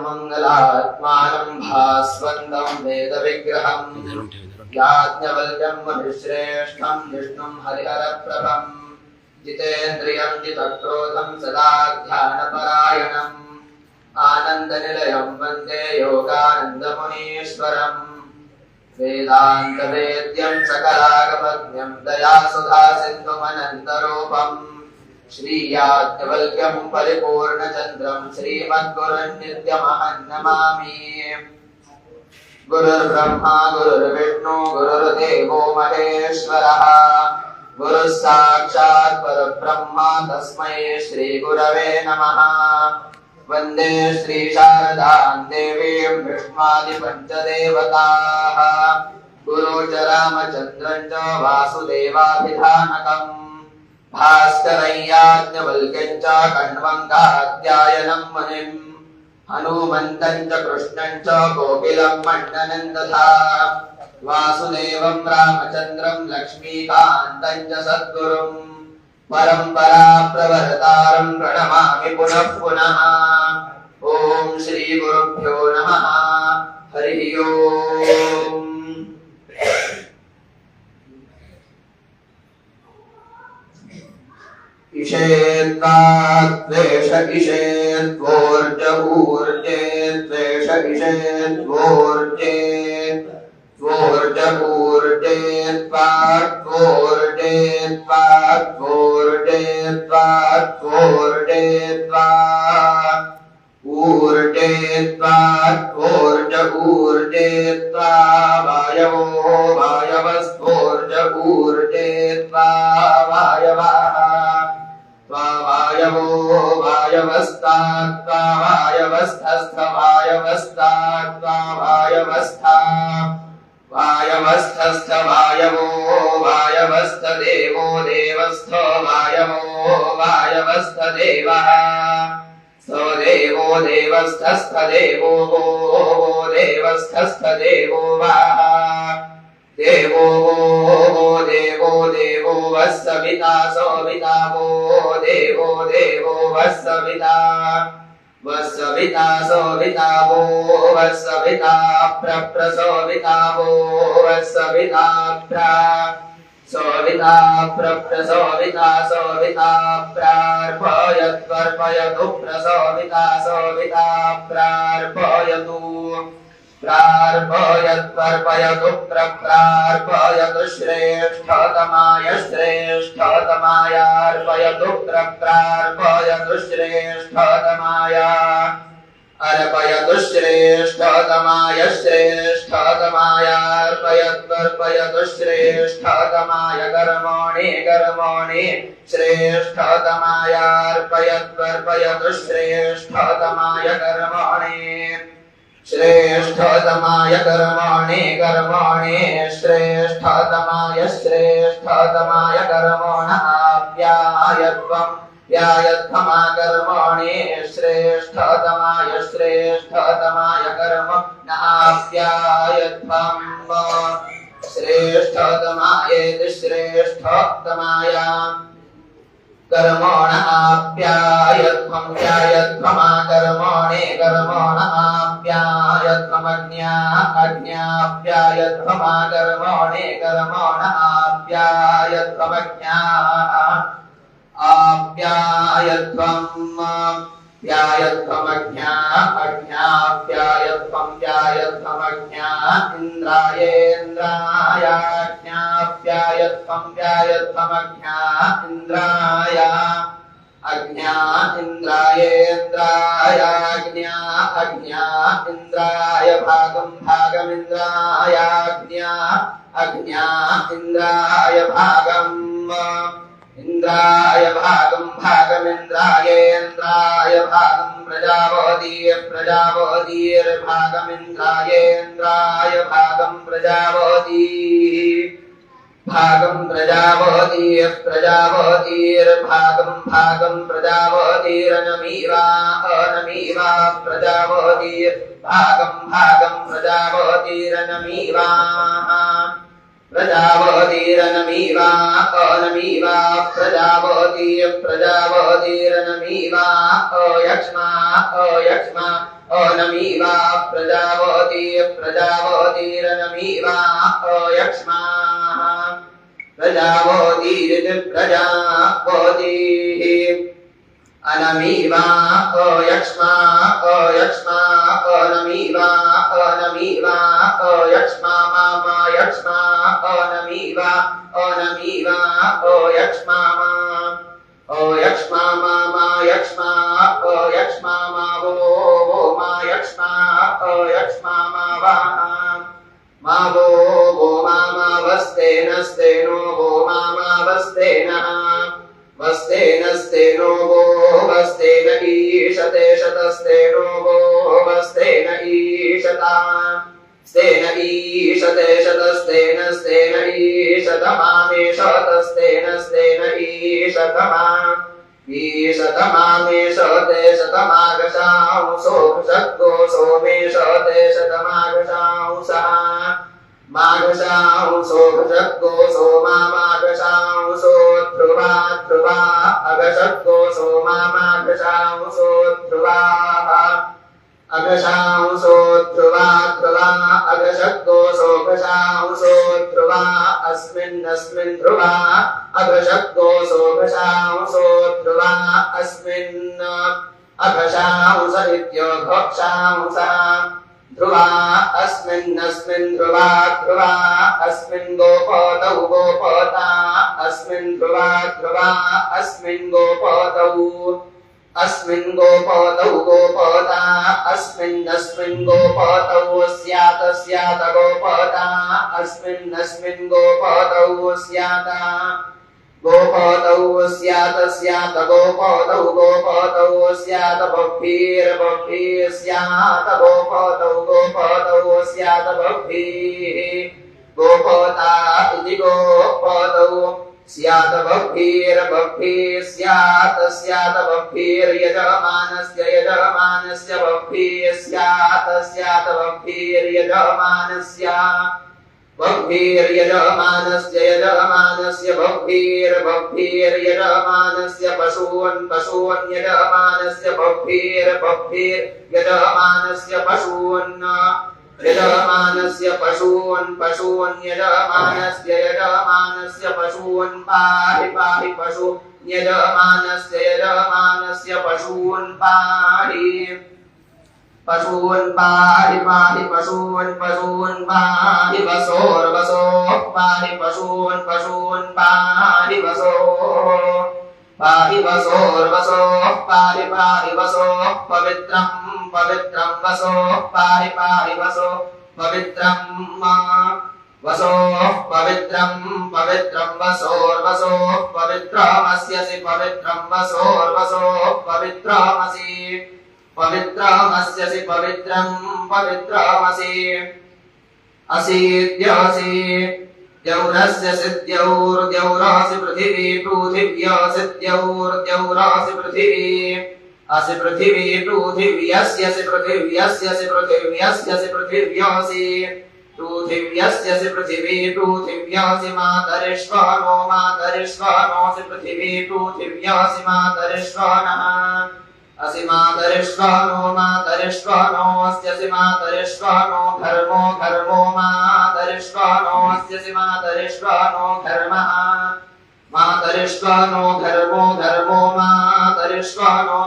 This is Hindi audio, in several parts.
मङ्गलात्मानं भास्वन्तं वेदविग्रहम् याज्ञवल्क्यं मुनिश्रेष्ठं विष्णुं हरिहरप्रभं जितेन्द्रियं जितक्रोधं सदा ध्यानपरायणम् आनन्दनिलयं वन्दे योगानन्दमुनीश्वरम् वेदान्तवेद्यं सकलागमज्ञं दयासुधासिन्धुमनन्तरूपम् श्रीयाज्ञवल्क्यं परिपूर्णचन्द्रं श्रीमद्गुरुं नित्यमहं नमामि। गुरुर्ब्रह्मा गुरुर्विष्णु गुरुर्देवो महेश्वरः गुरुः साक्षात् परब्रह्म तस्मै श्रीगुरवे नमः। वन्दे श्रीशारदां देवीं विष्णुमादिपञ्चदेवताः गुरु च रामचन्द्रं च वासुदेवाभिधानकम् भास्करं याज्ञवल्क्यं च कण्वं मुनिं हनुमन्तं च कृष्णं च कोकिलं मण्डनं तथा वासुदेवं रामचन्द्रं लक्ष्मीकान्तं च सद्गुरुं परम्परा प्रवर्तारं प्रणमामि पुनः पुनः। ॐ श्री गुरुभ्यो नमः। हरिः ओम्। इषेत्वाद्वेष इषेत्वोर्ज ऊर्जे द्वेष इषेत्वोर्जे त्वोर्ज ऊर्जे त्वात्वोर्जे त्वात्वोर्जे त्वात्वोर्जे त्वा ऊर्जे त्वात्वोर्ज ऊर्जे त्वा वायवो वायवस्त्वोर्ज ऊर्जे त्वा वायवः वायवो वायवस्तात्वा वायवस्थस्थ वायवस्तात्वा वायवस्था वायवस्थस्थ वायवो वायवस्थ देवो देवस्थो वायवो वायवस्थ देवः स देवो देवस्थस्थ देवो देवस्थस्थ देवो वाः देवो देवो देवो वस्सविता सोविता वो देवो देवो वस्सविता वस्सविता सोविता वो वस्सविता प्रप्रसोविता वो वस्सविता प्र सोविता प्रप्रसोविता सोविता प्रार्पयत्वर्पयतु प्रसोविता सोविता प्रार्पयतु प्रार्पयत्वर्पयतु प्रार्पयतु श्रेष्ठतमाय श्रेष्ठतमायार्पयतु प्रार्पयतु श्रेष्ठतमाय अर्पयतु श्रेष्ठतमाय श्रेष्ठतमायार्पयत्वर्पयतु श्रेष्ठतमाय कर्मणि कर्मणि श्रेष्ठतमायार्पयत्वर्पयतु श्रेष्ठतमाय कर्मणि श्रेष्ठतमाय कर्मणि कर्मणि श्रेष्ठतमाय श्रेष्ठतमाय कर्मणाप्यायत्वं व्यायत्वमा कर्मणि श्रेष्ठतमाय श्रेष्ठतमाय कर्मणाप्यायत्वं श्रेष्ठतमायेति श्रेष्ठतमाय कर्मणाप्यायत्वं व्यायत्वमा कर्मणि कर्मणाप्यायत्वमज्ञाप्यायत्वमा कर्मणि कर्मणाप्यायत्वमज्ञाप्यायत्वं व्यायत्वमज्ञाप्यायत्वं व्यायत्वमज्ञा इन्द्रायेन्द्रायाज्ञाप्यायत्वं व्यायत्वमज्ञा इन्द्राय अज्ञा इन्द्रायेन्द्रायाज्ञा अज्ञा इन्द्राय भागं भागमिन्द्रायाज्ञा अज्ञा इन्द्राय भागम् इन्द्राय भागं भागमिन्द्रायेन्द्राय भागं प्रजापतिर्भागमिन्द्रायेन्द्राय भागं प्रजापति भागं प्रजापतिर्भागं भागं प्रजापतिरनमीवा अनमीवा प्रजापतिर्भागं भागं प्रजापतिरनमीवा प्रजापतिरनमीवा अनमीवा प्रजापति प्रजापतिरनमीवा अयक्ष्मा अयक्ष्मा अनमीवा प्रजापति प्रजापतिरनमीवा अयक्ष्मा प्रजापतिरिति प्रजापतिः अनमीवा अयक्ष्मा अयक्ष्मा अनमीवा अनमीवा अयक्ष्मा मामा यक्ष्मा अनमीवा अनमीवा अयक्ष्मा अयक्ष्मा मामा यक्ष्मा अयक्ष्मा मा वो मा यक्ष्मा अयक्ष्मा मा वा मा वो मामा वस्तेनस्तेनो वो मामा वस्तेनः वस्तेनस्तेनो वो वस्तेन ईशते शतस्तेनो वो वस्तेन ईशता स्तेन ईशते शतस्तेन स्तेन ईशतमामेशतस्तेन स्तेन ईशतमा ईशतमामेशते शतमागशांसो वृषद्गो सोमेशते शतमागशांसः माघशांसो भृषद्गो सोमा माघशांसो ध्रुवा ध्रुवा अघषद्गो सोमा माघशांसो ध्रुवाः अघशांसो ध्रुवा ध्रुवा अघषद्गो सोघशांसो ध्रुवा अस्मिन् ध्रुवा अघषद्गो सोघशांसो ध्रुवा अस्मिन् अघशांस इत्योघक्षांसः ध्रुवा अस्मिन् ध्रुवा ध्रुवा अस्मिन् गोपतौ गोपता अस्मिन् ध्रुवा ध्रुवा अस्मिन् गोपतौ गोपता अस्मिन् गोपतौ स्यात गोपता अस्मिन् गोपतौ स्यात गोपतौ स्यात गोपतौ स्यात बह्वीर् स्यात गोपतौ स्यात बह्वीः गोपता इति गोपतौ स्यात बह्वीर् स्यात बह्वीर्यजमानस्य बह्वीः स्यात बह्वीर्यजमानस्य बह्वीर्यजमानस्य बह्वीर्यजमानस्य पशून् यजमानस्य बह्वीर्यजमानस्य पशून् यजमानस्य पशून् यजमानस्य पशून् पाहि पशू यजमानस्य पशून् पाहि पशून् पाहि वसोर्वसोः पाहि पशून् पाहि वसोर्वसोः पाहि वसोः पवित्रं वसोः पाहि वसो पवित्रं वसोः पवित्रं वसोर्वसोः पवित्रमस्यसि पवित्रं वसोर्वसोः पवित्रमसि पवित्रमस्यसि पवित्रमसि असीद्यसि द्यौरस्य सिद्यौर्द्यौरासि पृथिवी पृथिव्यासि द्यौर्द्यौरासि पृथिवी असि पृथिवी पृथिव्यस्यसि पृथिव्यस्यसि पृथिव्यस्यसि पृथिव्यासि पृथिव्यस्यसि पृथिवी पृथिव्यासि मातरिष्वाणोऽसि पृथिवी पृथिव्यासि मातरिष्वाणः असि मातरिष्वाणोऽस्यसि मातरिष्वाणो घर्मो मातरिष्वाणोऽस्यसि मातरिष्वाणो घर्मः मातरिष्वाणो घर्मो मातरिष्वाणो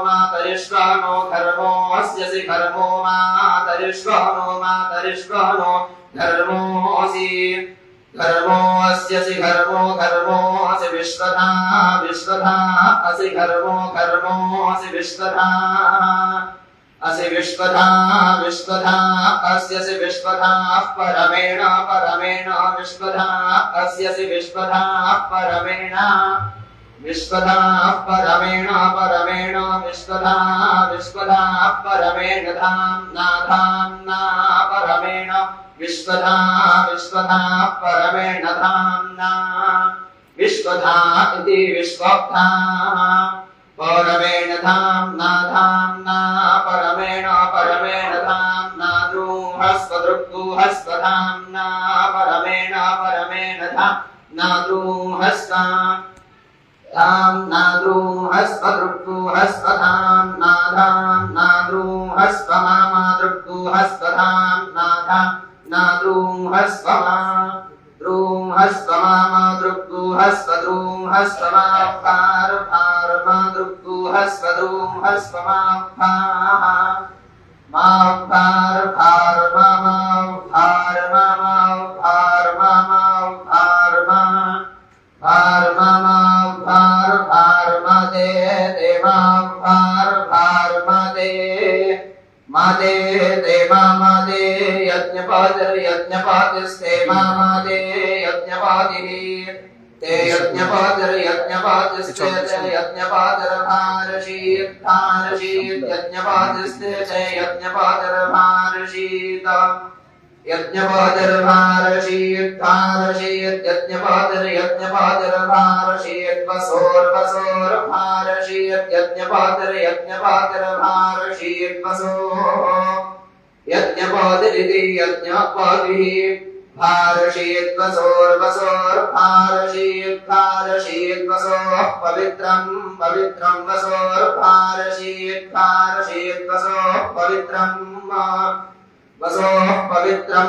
घर्मोऽस्यसि घर्मो मातरिष्वाणो घर्मोऽसि घर्मोऽस्यसि घर्मोऽसि विश्वधा असि घर्मोऽसि विश्वधा असि विश्वधा अस्यसि विश्वधा परमेण विश्वधा अस्यसि विश्वधा परमेण विश्वधा विश्वधा परमेण धाम्ना परमेण विश्वधा परमेण धाम्ना विश्वधा इति विश्वधा परमेण धाम्ना परमेण धाम्ना द्रुहस्वदृग्दुः हस्वधाम्ना परमेण परमेण धाम्नाद्रूहस्ताम् मादे देवा मादे यज्ञपातिस्ते मादे यज्ञपातिः ते यज्ञपातिर्यज्ञपातिस्ते यज्ञपातिर्भारशीत् यज्ञपातिस्ते ते यज्ञपातिर्भारशीत् यज्ञपातिर्भारशीत् यज्ञपातिर्भारशीत् वसोर्भारशीत् यज्ञपातिर्भारशीत् वसोः यज्ञपातिरिति यज्ञपातिः भारशीत् वसोर्भारशीत् वसोः पवित्रं वसोर्भारशीत् वसोः पवित्रं वसोः पवित्रं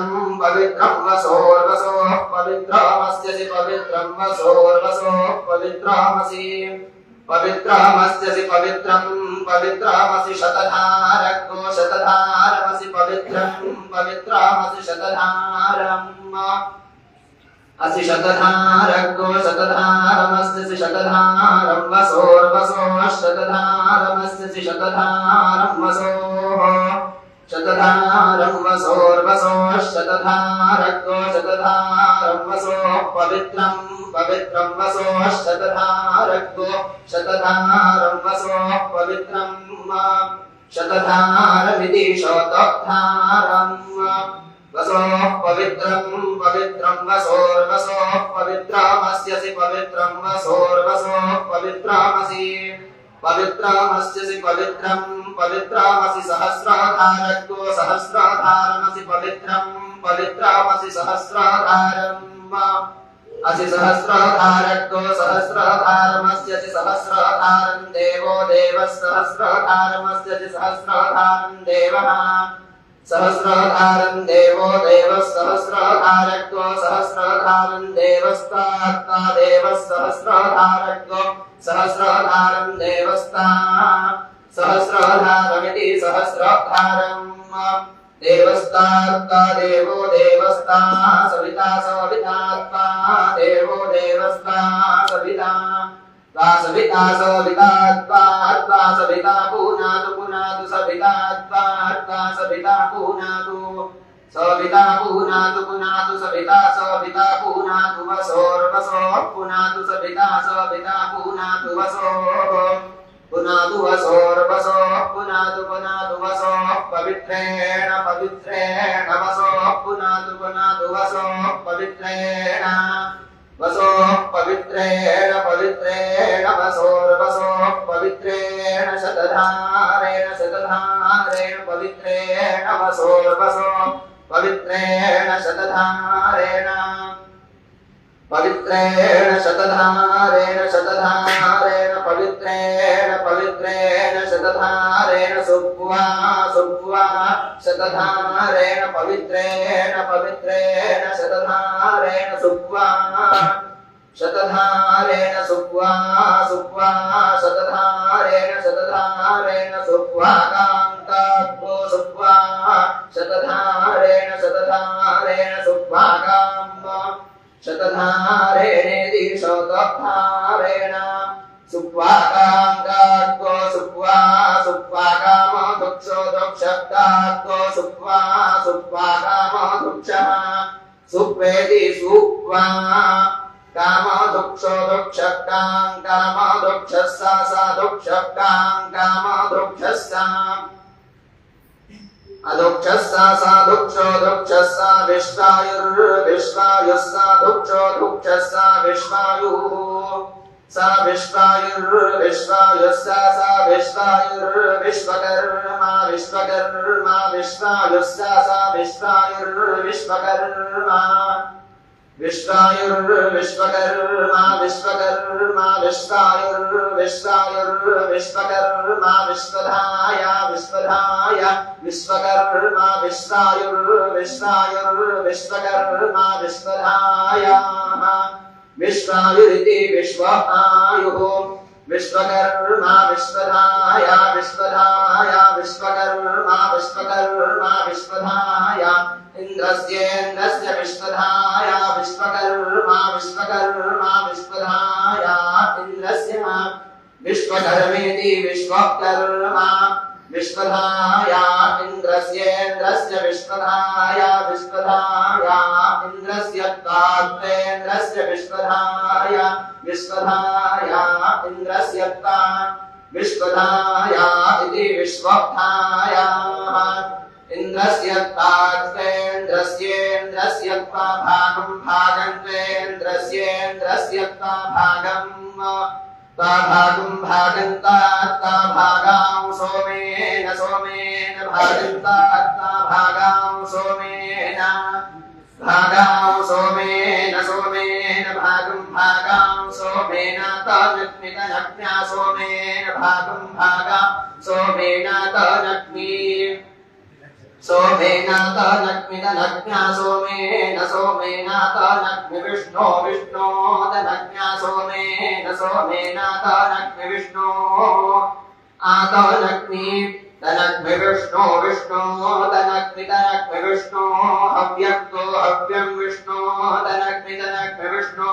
वसोर्वसोः पवित्रमस्यसि पवित्रं वसोर्वसोः पवित्रमसि पवित्रमस्यसि पवित्रमसि शतधारको शतधारमसि पवित्रमसि शतधारम् असि शतधारको शतधारमस्यसि शतधारं वसोर्वसोः शतधारमस्यसि शतधारं वसोः शतधारं वसोर्वसोः शतधारको शतधारं वसोः पवित्रं वसोः शतधारको शतधारं वसोः पवित्रं शतधारमिति शतधारं वसोः पवित्रं वसोर्वसोः पवित्रमस्यसि पवित्रं वसोर्वसोः पवित्रमसि पवित्रमस्यसि पवित्रमसि सहस्राधारको सहस्राधारमसि पवित्रमसि सहस्राधारम् असि सहस्राधारको सहस्राधारमस्यसि सहस्राधारं देवो देवः सहस्राधारमस्यसि सहस्राधारं देवः सहस्राधारं देवो देवः सहस्राधारको सहस्राधारं देवस्तात्ता देवः सहस्राधारको सहस्राधारं देवस्ता सहस्राधारमिति सहस्राधारम् देवस्तात्ता देवो देवस्ता सविता सवितात्ता देवो देवस्ता सविता सविता सवितात्ता सविता पुनातु सवितात्ता सविता पुनातु सविता पुनातु वसोर्वसोः पुनातु सविता पुनातु वसोः पुनातु वसोर्वसोः पुनातु वसोः पवित्रेण वसोः पुनातु वसोः पवित्रेण वसोः पवित्रेण वसोर्वसोः पवित्रेण शतधारेण पवित्रेण वसोर्वसोः पवित्रेण शतधारेण पवित्रेण शतधारेण सुप्वा शतधारेण पवित्रेण शतधारेण सुप्वा शतधारेण सुप्वा शतधारेण सुप्वा कान्ताग्रो सुप्वा शतधारेण सुप्वा काम् शतधारेणेति शतधारेण सुप्वा कान्ताग्रो सुप्वा कामधुक्षो दुक्षक्ताग्रो सुप्वा कामधुक्षः सुप्वेति सुप्वा कामधुक्षो दुक्षक्तां कामधुक्षस्सा सा दुक्षक्तां कामधुक्षस्सा अदुक्षस्सा सा दुक्षो दुक्षस्सा विश्वायुर्विश्वायुस्सा दुक्षो दुक्षस्सा विश्वायुः सा विश्वायुर्विश्वायुस्सा सा विश्वायुर्विश्वकर्मा विश्वकर्मा विश्वायुस्सा सा विश्वायुर्विश्वकर्मा विश्वायुर्विश्वकर्मा विश्वकर्मा विश्वायुर्विश्वायुर्विश्वकर्मा विश्वधाय विश्वधाय विश्वकर्मा विश्वायुर्विश्वायुर्विश्वकर्मा विश्वधाय विश्वायुरिति विश्वायुः विश्वकर्मा विश्वधाय विश्वधाय विश्वकर्मा विश्वकर्मा विश्वधाय इन्द्रस्येन्द्रस्य विश्वधाय विश्वकर्मा विश्वकर्मा विश्वधाय इन्द्रस्य विश्वकर्मेति विश्वकर्मा विश्वधाय इन्द्रस्येन्द्रस्य विश्वधाय विश्वधाय इन्द्रस्य तात्वेन्द्रस्य विश्वधाय विश्वधाय इन्द्रस्य विश्वधाय इति विश्वधाय इन्द्रस्य तात्वेन्द्रस्येन्द्रस्य भागं भागन्त्वेन्द्रस्येन्द्रस्य भागं भागन्ता भागां सोमेन सोमेन भागन्ता भागां सोमेन भागां सोमेन सोमेन भागं भागां सोमेन तनग्नितनग्न्या सोमेन भागं भागा सोमेन तनग्नि सोमेन तनग्नितनग्न्या सोमेन सोमेन तनग्नि विष्णो विष्णो तनग्न्या सोमेन सोमेन तनग्नि विष्णो आतनग्नि तनग्नि विष्णो विष्णो तनग्नि तनग्नि विष्णो हव्यक्तो हव्यं विष्णो तनग्नि तनग्नि विष्णो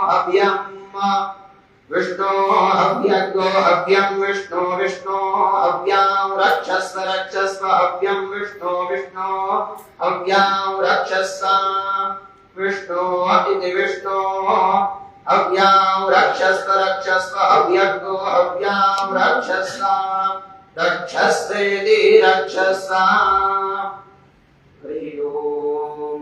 हव्यं विष्णो हव्यग्गो हव्यं विष्णो विष्णो हव्यां रक्षस्व रक्षस्व हव्यं विष्णो विष्णो हव्यां रक्षस्व विष्णो इति विष्णो हव्यां रक्षस्व रक्षस्व हव्यग्गो हव्यां रक्षस्व रक्षस्वेति रक्षस्व हरि ओम।